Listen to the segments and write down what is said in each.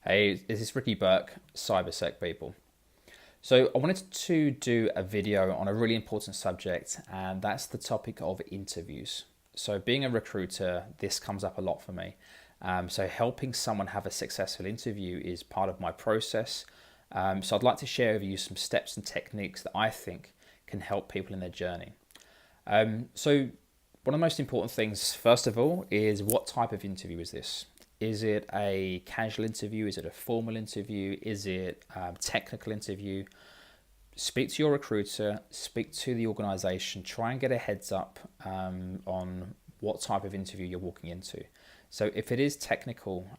Hey, this is Ricky Burke, CyberSec people. So I wanted to do a video on a really important subject, and that's the topic of interviews. So being a recruiter, this comes up a lot for me. So helping someone have a successful interview is part of my process. So I'd like to share with you some steps and techniques that I think can help people in their journey. So one of the most important things, first of all, is what type of interview is this? Is it a casual interview? Is it a formal interview? Is it a technical interview? Speak to your recruiter, speak to the organization, try and get a heads up on what type of interview you're walking into. So if it is technical,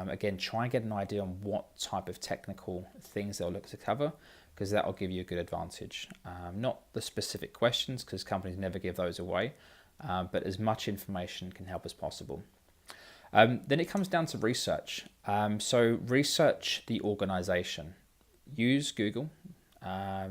again, try and get an idea on what type of technical things they'll look to cover, because that will give you a good advantage. Not the specific questions, because companies never give those away, but as much information can help as possible. Then it comes down to research. So research the organization. Use Google.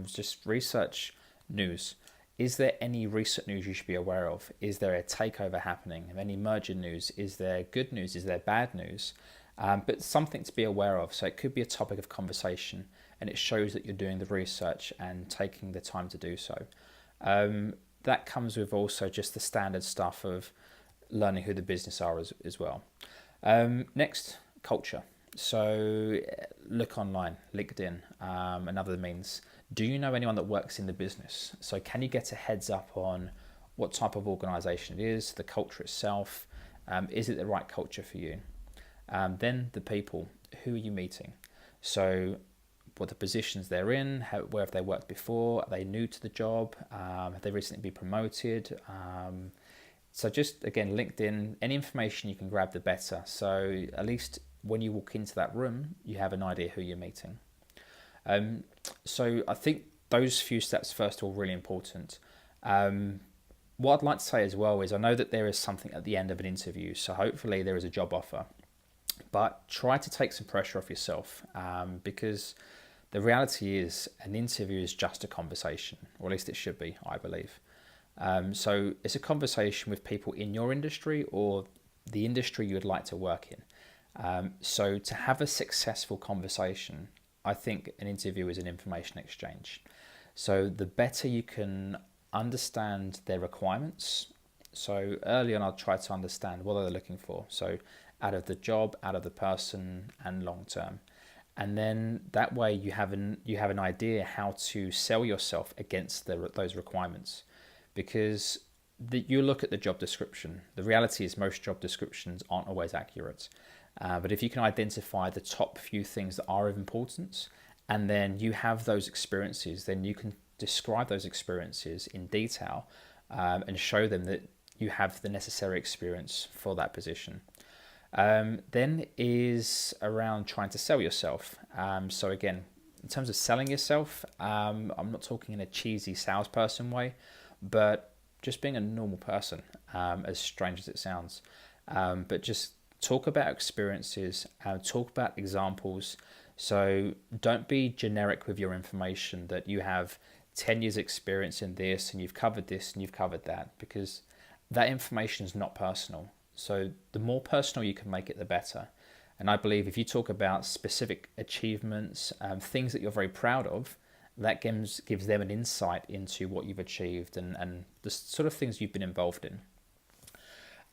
Just research news. Is there any recent news you should be aware of? Is there a takeover happening? Any merger news? Is there good news? Is there bad news? But something to be aware of. So it could be a topic of conversation, and it shows that you're doing the research and taking the time to do so. That comes with also just the standard stuff of learning who the business are as well. Next, culture. So look online, LinkedIn, and other means. Do you know anyone that works in the business? So can you get a heads up on what type of organization it is, the culture itself? Is it the right culture for you? Then the people. Who are you meeting? So what the positions they're in, where have they worked before? Are they new to the job? Have they recently been promoted? So just, again, LinkedIn, any information you can grab, the better. So at least when you walk into that room, you have an idea who you're meeting. So I think those few steps, first of all, really important. What I'd like to say as well is I know that there is something at the end of an interview, so hopefully there is a job offer. But try to take some pressure off yourself, because the reality is an interview is just a conversation, or at least it should be, I believe. So it's a conversation with people in your industry or the industry you would like to work in. So to have a successful conversation, I think an interview is an information exchange. So the better you can understand their requirements. So early on, I'll try to understand what they're looking for. So out of the job, out of the person, and long term. And then that way you have an idea how to sell yourself against those requirements. Because you look at the job description. The reality is most job descriptions aren't always accurate. But if you can identify the top few things that are of importance, and then you have those experiences, then you can describe those experiences in detail, and show them that you have the necessary experience for that position. Then is around trying to sell yourself. So again, in terms of selling yourself, I'm not talking in a cheesy salesperson way, but just being a normal person, as strange as it sounds. But just talk about experiences, talk about examples. So don't be generic with your information that you have 10 years experience in this and you've covered this and you've covered that, because that information is not personal. So the more personal you can make it, the better. And I believe if you talk about specific achievements, things that you're very proud of, that gives them an insight into what you've achieved and the sort of things you've been involved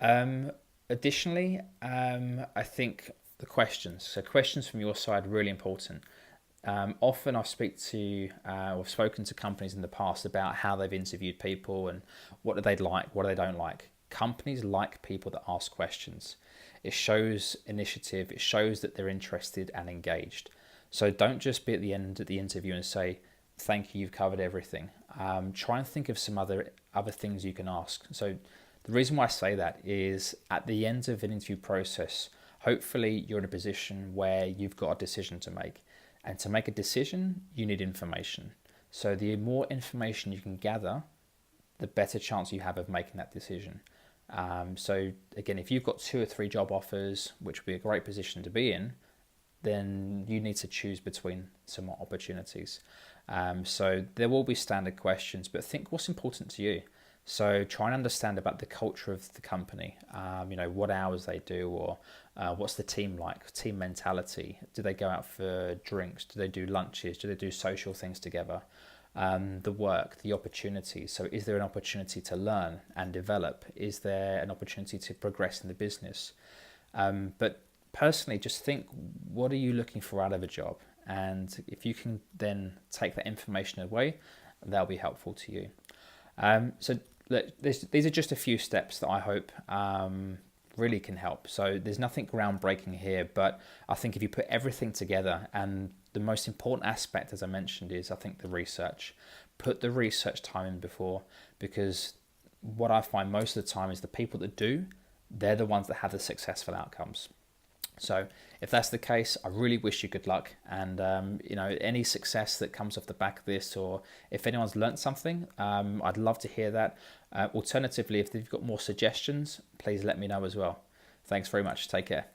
in. Additionally, I think the questions. So questions from your side are really important. Often I've spoken to companies in the past about how they've interviewed people and what do they like, what do they don't like. Companies like people that ask questions. It shows initiative. It shows that they're interested and engaged. So don't just be at the end of the interview and say, thank you, you've covered everything. Try and think of some other things you can ask. So the reason why I say that is at the end of an interview process, hopefully you're in a position where you've got a decision to make. And to make a decision, you need information. So the more information you can gather, the better chance you have of making that decision. So again, if you've got 2 or 3 job offers, which would be a great position to be in, then you need to choose between some opportunities. So there will be standard questions, but think what's important to you. So try and understand about the culture of the company. What hours they do, or what's the team like, team mentality. Do they go out for drinks? Do they do lunches? Do they do social things together? The work, the opportunities. So is there an opportunity to learn and develop? Is there an opportunity to progress in the business? But personally, just think, what are you looking for out of a job? And if you can then take that information away, that'll be helpful to you. So look, these are just a few steps that I hope really can help. So there's nothing groundbreaking here, but I think if you put everything together, and the most important aspect, as I mentioned, is I think the research. Put the research time in before, because what I find most of the time is the people that do, they're the ones that have the successful outcomes. So if that's the case, I really wish you good luck, and any success that comes off the back of this, or if anyone's learnt something, I'd love to hear that. Alternatively, if you've got more suggestions, please let me know as well. Thanks very much. Take care.